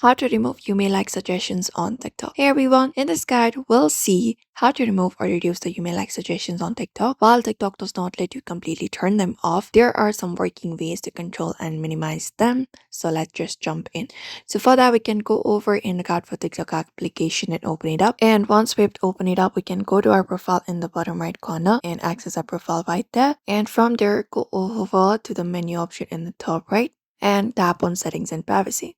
How to remove you may like suggestions on TikTok. Hey everyone, in this guide, we'll see how to remove or reduce the you may like suggestions on TikTok. While TikTok does not let you completely turn them off, there are some working ways to control and minimize them. So let's just jump in. So for that, we can go over in the guide for TikTok application and open it up. And once we've opened it up, we can go to our profile in the bottom right corner and access our profile right there. And from there, go over to the menu option in the top right and tap on settings and privacy.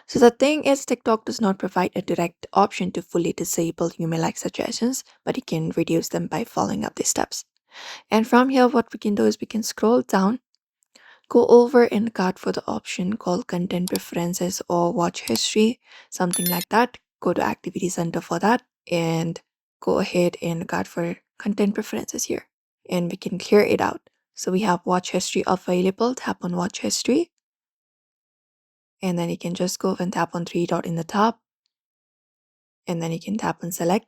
So the thing is, TikTok does not provide a direct option to fully disable you may like suggestions, but you can reduce them by following up these steps. And from here, what we can do is we can scroll down, go over in the card for the option called content preferences or watch history, something like that. Go to activity center for that and go ahead and card for content preferences here. And we can clear it out. So we have watch history available. Tap on watch history. And then you can just go and tap on three dot in the top, and then you can tap on select.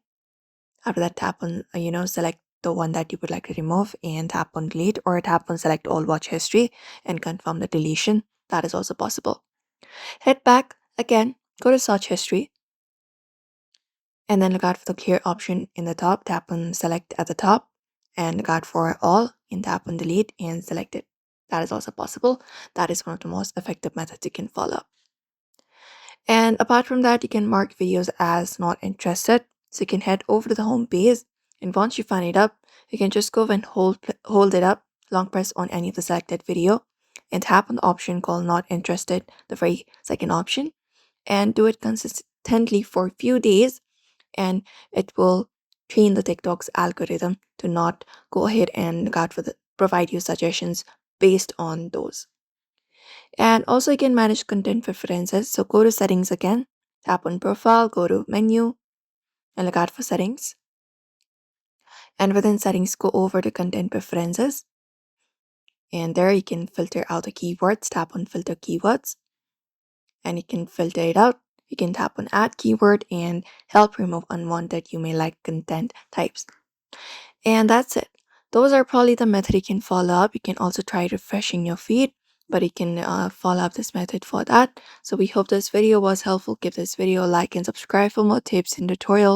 After that, tap on select the one that you would like to remove and tap on delete, or tap on select all watch history and confirm the deletion. That is also possible. Head back again, go to search history, and then look out for the clear option in the top. Tap on select at the top and look out for all and tap on delete and select it. That is also possible. That is one of the most effective methods you can follow. And apart from that, you can mark videos as not interested. So you can head over to the home page, and once you find it up, you can just go and hold it up, long press on any of the selected video, and tap on the option called not interested, the very second option, and do it consistently for a few days, and it will train the TikTok's algorithm to not go ahead and provide you suggestions based on those. And also you can manage content preferences. So go to settings again, tap on profile, go to menu and look out for settings. And within settings, go over to content preferences. And there you can filter out the keywords, tap on filter keywords. And you can filter it out. You can tap on add keyword and help remove unwanted you may like content types. And that's it. Those are probably the method you can follow up. You can also try refreshing your feed, but you can follow up this method for that. So we hope this video was helpful. Give this video a like and subscribe for more tips and tutorials.